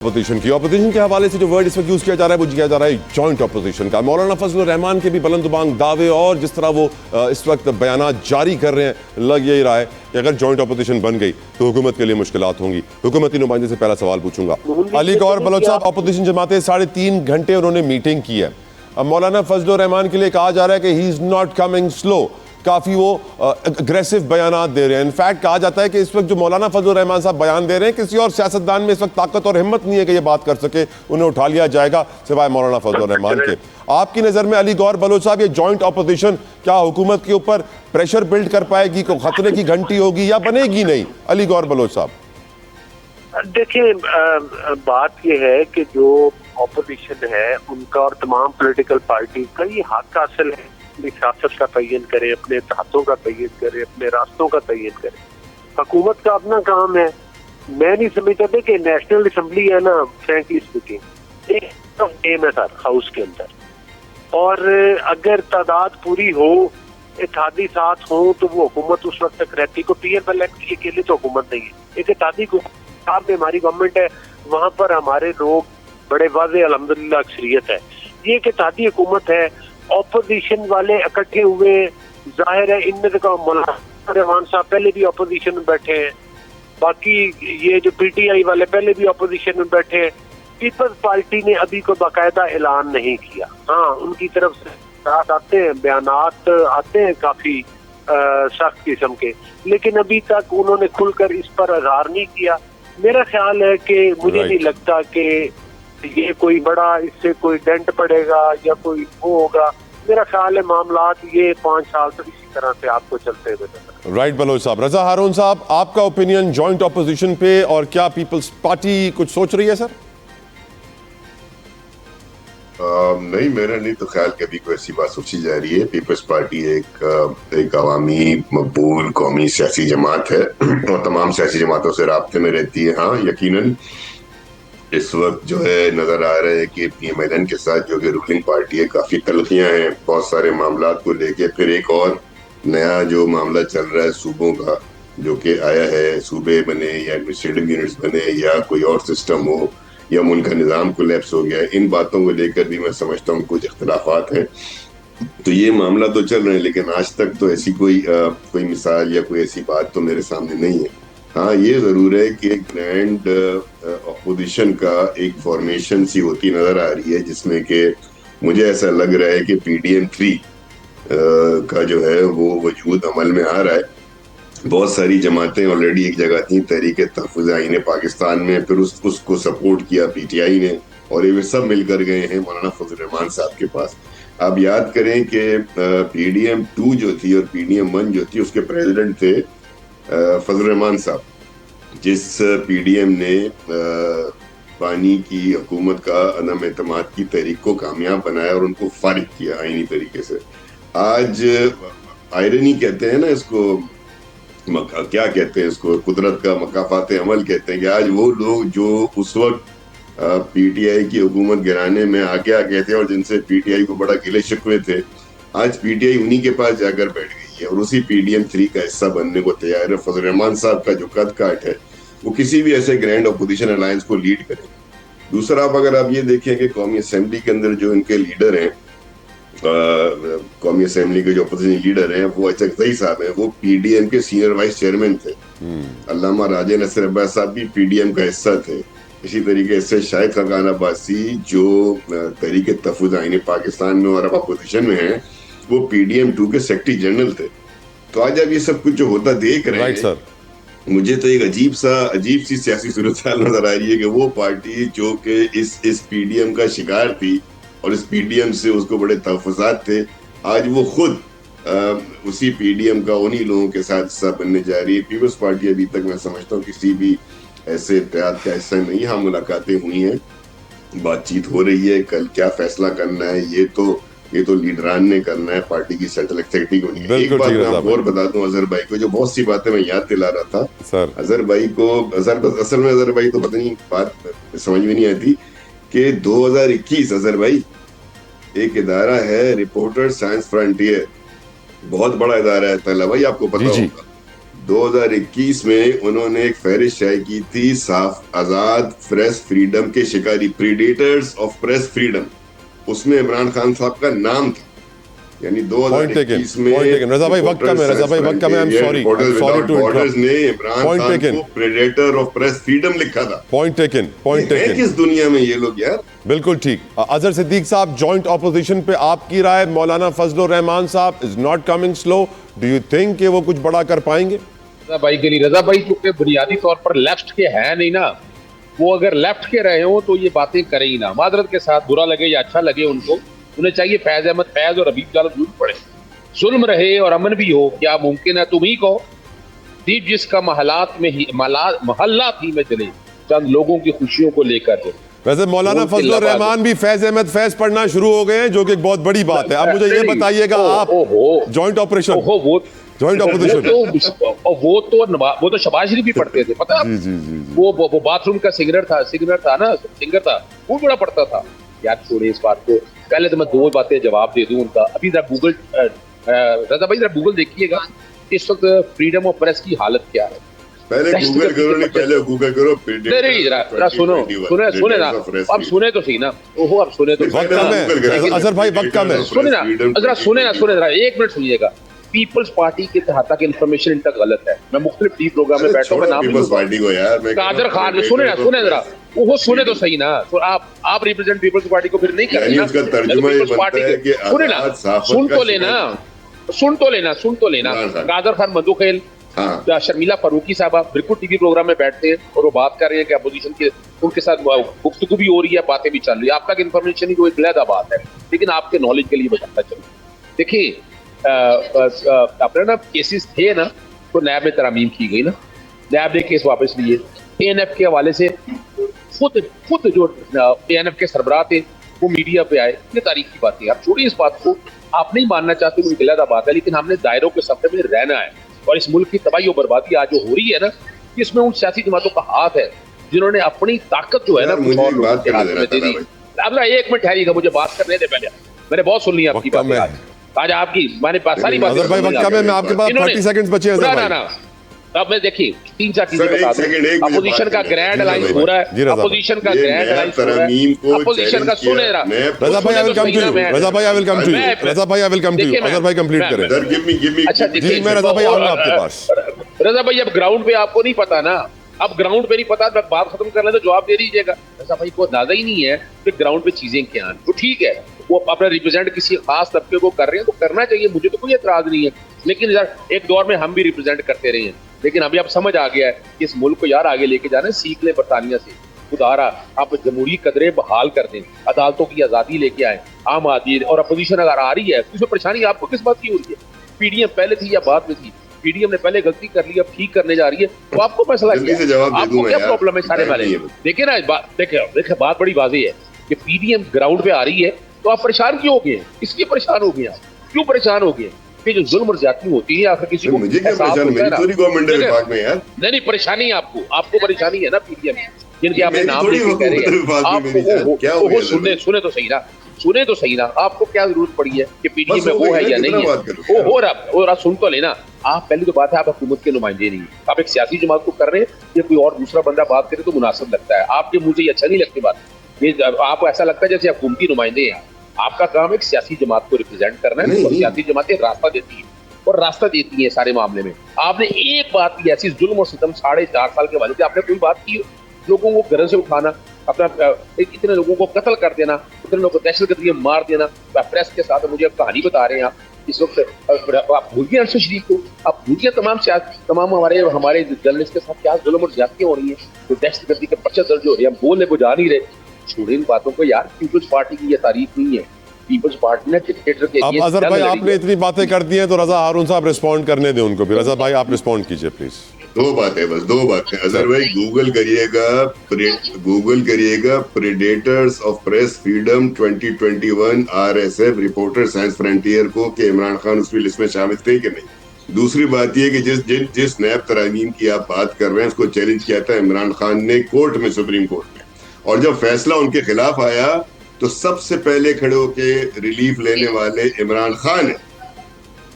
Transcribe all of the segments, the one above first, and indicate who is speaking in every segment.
Speaker 1: Opposition के हवाले से जो वर्ड इस वक्त यूज किया जा रहा है वो किया जा रहा है जॉइंट अपोजिशन का। मौलाना फजलुर रहमान के भी बुलंद दावे और जिस तरह वो इस वक्त बयानात जारी कर रहे हैं, लग यही रहा है कि अगर जॉइंट अपोजिशन बन गई तो हुकूमत के लिए मुश्किलात होंगी। हुकूमती नुमाइंदे से पहला सवाल पूछूंगा। अली गौहर बलोच साहब, अपोजिशन जमातें 3.5 घंटे उन्होंने मीटिंग की है। अब मौलाना फजलुर रहमान के लिए कहा जा रहा है कि he is not coming slow, काफ़ी वो अग्रेसिव बयानात दे रहे हैं। इनफैक्ट कहा जाता है कि इस वक्त जो मौलाना फजलुर रहमान साहब बयान दे रहे हैं, किसी और सियासतदान में इस वक्त ताकत और हिम्मत नहीं है कि ये बात कर सके, उन्हें उठा लिया जाएगा सिवाय मौलाना फजलुर रहमान के। आपकी नज़र में अली गौहर बलोच साहब, ये जॉइंट अपोजिशन क्या हुकूमत के ऊपर प्रेशर बिल्ड कर पाएगी, को खतरे की घंटी होगी या बनेगी नहीं? अली गौहर बलोच साहब
Speaker 2: देखिए, बात यह है कि जो ऑपोजिशन है उनका और तमाम पॉलिटिकल पार्टी का ये हक हासिल है अपनी सियासत का तयन करे, अपने तहतों का तयन करे, अपने रास्तों का तयन करे। हुकूमत का अपना काम है। मैं नहीं समझता था कि नेशनल असम्बली है ना, फ्रैंकली स्पीकिंग, एक गेम है सर हाउस के अंदर, और अगर तादाद पूरी हो, इत्तेहादी साथ हो, तो वो हुकूमत उस वक्त तक रहती। को PMLN की अकेले तो हुकूमत नहीं है, एक इत्तेहादी साथ में हमारी गवर्नमेंट है, वहाँ पर हमारे लोग बड़े वाज़े अल्हम्दुलिल्लाह अक्सरियत है। ये एक इत्तेहादी हुकूमत है, ऑपोजिशन वाले इकट्ठे हुए, जाहिर है इनमें से मौलाना रहमान साहब पहले भी ऑपोजिशन में बैठे हैं, बाकी ये जो PTI वाले पहले भी ऑपोजिशन में बैठे हैं। पीपल्स पार्टी ने अभी कोई बाकायदा ऐलान नहीं किया। हाँ, उनकी तरफ से बात आते हैं, बयानात आते हैं काफी सख्त किस्म के, लेकिन अभी तक उन्होंने खुलकर इस पर इजहार नहीं किया। मेरा ख्याल है कि मुझे नहीं लगता कि ये कोई बड़ा इससे कोई डेंट पड़ेगा या कोई वो होगा। मेरा ख्याल है मामलात ये 5 साल तक इसी तरह से आपको चलते हुए नजर।
Speaker 1: राइट बलोच साहब। रजा हारून साहब, आपका ओपिनियन जॉइंट अपोजिशन पे, और क्या पीपल्स पार्टी कुछ सोच रही है सर?
Speaker 3: नहीं, मेरा नहीं तो ख्याल कभी कोई ऐसी बात सोची जा रही है। पीपल्स पार्टी एक अवामी मकबूल कौमी सियासी जमात है और तमाम सियासी जमातों से राब्ते में रहती है। हाँ, यकीनन इस वक्त जो है नजर आ रहा है कि PMLN के साथ जो कि रूलिंग पार्टी है, काफी तलखियां हैं बहुत सारे मामला को लेके। फिर एक और नया जो मामला चल रहा है सूबों का, जो कि आया है, सूबे बने या एडमिनिस्ट्रेटिव यूनिट्स बने या कोई और सिस्टम हो या मुल्क का निज़ाम कोलैप्स हो गया, इन बातों को लेकर भी मैं समझता हूँ कुछ इख्तलाफात हैं। तो ये मामला तो चल रहे हैं, लेकिन आज तक तो ऐसी कोई मिसाल या कोई ऐसी बात तो मेरे सामने नहीं है। हाँ, ये जरूर है कि एक ग्रैंड अपोजिशन का एक फॉर्मेशन सी होती नजर आ रही है, जिसमें कि मुझे ऐसा लग रहा है कि PDM 3 का जो है वो वजूद अमल में आ रहा है। बहुत सारी जमातें ऑलरेडी एक जगह थी, तहरीक तहफ़्फ़ुज़ आईन पाकिस्तान में, फिर उसको सपोर्ट किया PTI ने, और ये सब मिलकर गए हैं मौलाना फजलुर रहमान साहब के पास। आप याद करें कि PDM 2 जो थी और PDM 1 जो थी, उसके प्रेसिडेंट थे फजलुर रहमान साहब, जिस PDM ने पानी की हुकूमत का अदम एतमाद की तहरीक को कामयाब बनाया और उनको फारिग किया आईनी तरीके से। आज आयरनी कहते हैं ना इसको, क्या कहते हैं इसको, कुदरत का मकाफात अमल कहते हैं, कि आज वो लोग जो उस वक्त PTI की हुकूमत गिराने में आगे आ गए थे और जिनसे PTI को बड़ा गिले शिकवे थे, आज PTI उन्हीं के पास जाकर बैठ गई है और उसी PDM 3 का हिस्सा बनने को तैयार है। फजलुर रहमान साहब का जो कद काट है, वो किसी भी ऐसे ग्रैंड अपोजिशन अलायंस को लीड करेंगे। दूसरा, अगर आप ये देखें कि कौमी असेंबली के अंदर जो इनके लीडर हैं, कौमी असेंबली के जो अपोजिशन लीडर हैं, वो अचकज़ई साहब हैं, वो PDM के सीनियर वाइस चेयरमैन थे। अल्लामा राजा नसीर अब्बास साहब भी PDM का हिस्सा थे। इसी तरीके से शाहिद खाकान अब्बासी, जो तहरीक तहफ़्फ़ुज़ आईन पाकिस्तान में और अब अपोजिशन में हैं, वो PDM 2 के सेक्रेटरी जनरल थे। तो आज अब ये सब कुछ जो होता देख रहे हैं सर, मुझे तो एक अजीब सी सियासी सूरत नजर आ रही है कि वो पार्टी जो कि इस PDM का शिकार थी और इस PDM से उसको बड़े तहफ़्फ़ुज़ात थे, आज वो खुद उसी PDM का उन्हीं लोगों के साथ हिस्सा बनने जा रही है। पीपल्स पार्टी अभी तक मैं समझता हूँ किसी भी ऐसे इत्तेहाद का हिस्सा नहीं। हाँ, मुलाकातें हुई हैं, बातचीत हो रही है, कल क्या फैसला करना है ये तो लीडरान ने करना है, पार्टी की सेंट्रल एक्सिक्यूटिव को नहीं। एक बात मैं और बता दूं अजहर भाई को, जो बहुत सी बातें मैं याद दिला रहा था सर अजहर भाई को। असल में अजहर भाई तो पता नहीं बात समझ में नहीं आती कि 2021 अजहर भाई एक इदारा है रिपोर्टर साइंस फ्रंटियर, बहुत बड़ा इदारा है तला भाई, आपको पता होगा। 2021 में उन्होंने एक फहरिस्त शाये की थी साफ आजाद प्रेस फ्रीडम के शिकारी, प्रीडेटर्स ऑफ प्रेस फ्रीडम, उसमें इमरान खान साहब का नाम था। यानी 2021 में
Speaker 1: रजा भाई वक्त कम है, रजा भाई वक्त कम है, I am sorry to interrupt
Speaker 3: ने इमरान खान को प्रेडेटर ऑफ प्रेस फ्रीडम लिखा था।
Speaker 1: Point taken, point taken.
Speaker 3: किस दुनिया में ये लोग यार।
Speaker 1: बिल्कुल ठीक। अजहर सिद्दीक साहब, जॉइंट ऑपोजिशन पे आपकी राय? मौलाना फजलुर रहमान साहब is not coming slow, do you think कि वो कुछ बड़ा कर पाएंगे?
Speaker 4: रजा भाई के लिए, रजा भाई चूंकि बुनियादी तौर पर लेफ्ट के हैं नहीं ना, वो अगर लेफ्ट के रहे हो तो ये बातें करें ही ना। मादरत के साथ, बुरा लगे या अच्छा लगे उनको, उन्हें चाहिए फैज अहमद फैज और हबीब जालम झूठ पड़े, जुल्म रहे और अमन भी हो। क्या मुमकिन है? तुम ही कहो। दीप जिसका महल्ला थी में चले, चंद लोगों की खुशियों को लेकर चले।
Speaker 1: वैसे मौलाना फजलुर रहमान भी फैज अहमद फैज पढ़ना शुरू हो गए हैं, जो कि एक बहुत बड़ी बात है। अब मुझे ये बताइएगा, आप जॉइंट ऑपरेशन, जॉइंट ऑपोजिशन,
Speaker 4: वो तो शबाज शरीफ भी पढ़ते थे, पता है? वो बाथरूम का सिंगर था, वो बड़ा पढ़ता था। यार छोड़िए इस बात को, पहले तो मैं दो बातें जवाब दे दूं उनका। अभी जरा गूगल, रजा भाई जरा गूगल देखिएगा इस वक्त फ्रीडम ऑफ प्रेस की हालत क्या है।
Speaker 3: पहले गूगल करो, नहीं पहले गूगल करो।
Speaker 4: नहीं जरा सुने ना, अब सुने तो सही ना। ओहो, अब सुने तो
Speaker 1: वक्त कम है अजहर भाई, वक्त कम है।
Speaker 4: सुने ना जरा 1 मिनट सुनिएगा। पीपल्स पार्टी के तहत तक इन्फॉर्मेशन इनका गलत है। मैं मुख्तलिफ टीवी प्रोग्राम में बैठा हूँ, मैं नाम
Speaker 3: पीपल्स पार्टी को यार,
Speaker 4: कादर खान, सुने जरा, वो सुने तो सही ना। तो आप रिप्रेजेंट पीपल्स पार्टी को फिर नहीं कर रहे ना।
Speaker 3: उसका तर्जुमा ये बनता है कि
Speaker 4: सुने ना, सुन तो लेना। कादर खान मधुखेल, शर्मिला फारूकी साहब बिल्कुल टीवी प्रोग्राम में बैठते हैं और वो बात कर रहे हैं कि अपोजिशन के उनके साथ गुफ्तगू भी हो रही है, बातें भी चल रही है। आप तक इन्फॉर्मेशन ही कोई अलग बात है, लेकिन आपके नॉलेज के लिए बताता चलूं। देखिए, अपने ना केसेस थे ना, तो नैब में तरामीम की गई ना, नैब ने केस वापस लिए। एएनएफ के हवाले से खुद जो एएनएफ के सरबराह थे वो मीडिया पे आए। ये तारीख की बात है, आप छोड़िए इस बात को, आप नहीं मानना चाहते, कोई गलत बात है, लेकिन हमने दायरों के सफर में रहना है। और इस मुल्क की तबाही और बर्बादी आज जो हो रही है ना, इसमें उन सियासी जमातों का हाथ है जिन्होंने अपनी ताकत जो है ना कुछ और लोगों के हाथ में दे दी। अब 1 मिनट ठहरिएगा, मुझे बात करने दे पहले। मैंने बहुत सुन लिया आपकी बात आज आपकी, मैंने सारी बात।
Speaker 1: अजहर भाई वक्त कम है, मैं आपके पास 30 सेकंड्स बचे हैं।
Speaker 4: ना अब मैं देखिए 3-4 चीजें बता दूं। अपोजिशन का ग्रैंड अलायंस हो रहा है, अपोजिशन का ग्रैंड अलायंस हो रहा है, अपोजिशन का सुने रहा।
Speaker 1: रजा भाई I will come to you, Raza भाई I will come to you, Raza भाई I will come to you. Azhar भाई कंप्लीट करें।
Speaker 4: अच्छा
Speaker 1: जी, मैं रजा भाई आऊंगा आपके पास।
Speaker 4: रजा भाई, अब ग्राउंड पे आपको नहीं पता ना, अब ग्राउंड पे नहीं पता, बात खत्म कर ले तो जवाब दे दीजिएगा। रजा भाई को अंदाजा ही नहीं है कि ग्राउंड पे चीजें क्या हैं। तो ठीक है, वो अपना रिप्रेजेंट किसी खास तबके को कर रहे हैं तो करना चाहिए, मुझे तो कोई एतराज नहीं है। लेकिन यार एक दौर में हम भी रिप्रेजेंट करते रहे हैं, लेकिन अभी अब समझ आ गया है कि इस मुल्क को यार आगे लेके जाना है। सीख ले बरतानिया से, खुदारा आप जमहूरी कदरें बहाल कर दें, अदालतों की आजादी लेके आए, आम आदमी और अपोजिशन अगर आ रही है तो इसमें परेशानी आपको किस बात की हो रही है? पीडीएम पहले थी या बाद में थी? पीडीएम ने पहले गलती कर ली, अब ठीक करने जा रही है, तो आपको फैसला क्या है? आपको क्या प्रॉब्लम है सारे वाले? देखिए ना, देखिए बात बड़ी वाज़ेह है कि पीडीएम ग्राउंड पे आ रही है, तो आप परेशान क्यों हो गए? इसलिए परेशान हो गए आप, क्यों परेशान हो गए? कि जो जुल्म और ज्यादती होती है, आखिर किसी को
Speaker 3: मुझे क्या परेशानी, मेरी थोड़ी गवर्नमेंट है विभाग में यार।
Speaker 4: नहीं परेशानी है आपको परेशानी है ना पीडीएम, जिनके आपने नाम लेके कह रहे हैं। आपको सुने तो सही ना, आपको क्या जरूरत पड़ी है कि पीडीएम में वो है या नहीं है? वो हो रहा, सुन तो लेना। आप पहली तो बात है, आप हुकूमत के नुमाइंदे नहीं, आप एक सियासी जमात को कर रहे हैं। ये कोई और दूसरा बंदा बात करे तो मुनासिब लगता है, आपके मुंह से ये अच्छा नहीं लगती बात। ये आपको ऐसा लगता है जैसे आप हुकूमती नुमाइंदे हैं। आपका काम एक सियासी जमात को रिप्रेजेंट करना है, और सियासी जमातें रास्ता देती है और रास्ता देती है सारे मामले में। आपने एक बात की ऐसी जुल्म और सितम 4.5 साल के बाद आपने कोई बात की? लोगों को घर से उठाना, अपना इतने लोगों को कत्ल कर देना, इतने लोगों को दहशतगर्दी में मार देना, प्रेस के साथ मुझे अब कहानी बता रहे हैं आप इस वक्त। आप भूल गए अरशद शरीफ को, आप भूल गए तमाम हमारे जर्नलिस्ट के साथ क्या जुल्म और ज्यादतियां हो रही है, जो दहशतगर्दी के पर्चे दर्ज हो रहे हैं, हम बोलने को जा नहीं रहे। छोड़े इन बातों को यार, पीपल्स पार्टी की ये तारीफ नहीं है। पीपल्स पार्टी ने डिक्टेटर के
Speaker 1: अब अजहर भाई आपने इतनी बातें कर दी हैं तो रजा हारून साहब रिस्पॉन्ड करने दें उनको भी। रजा भाई आप रिस्पॉन्ड कीजिए प्लीज।
Speaker 3: दो बातें अजहर भाई, गूगल करिएगा predators of press freedom 2021 RSF reporter science frontier को, कि इमरान खान उस लिस्ट में शामिल थे कि नहीं। दूसरी बात यह कि जिस नैब तरामीम की आप बात कर रहे हैं उसको चैलेंज किया था इमरान खान ने कोर्ट में, सुप्रीम कोर्ट में, और जब फैसला उनके खिलाफ आया तो सबसे पहले खड़े होके रिलीफ लेने वाले इमरान खान है।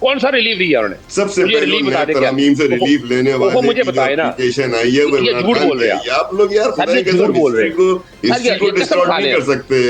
Speaker 4: कौन सा रिलीफ लिया उन्होंने?
Speaker 3: सबसे पहले तरामीम से रिलीफ लेने वाले
Speaker 4: मुझे बताए ना,
Speaker 3: आई है,
Speaker 4: झूठ बोल रहे हैं
Speaker 3: आप लोग यार,
Speaker 4: झूठ बोल रहे हैं,
Speaker 3: हिस्ट्री को डिस्टॉर्ट नहीं कर सकते।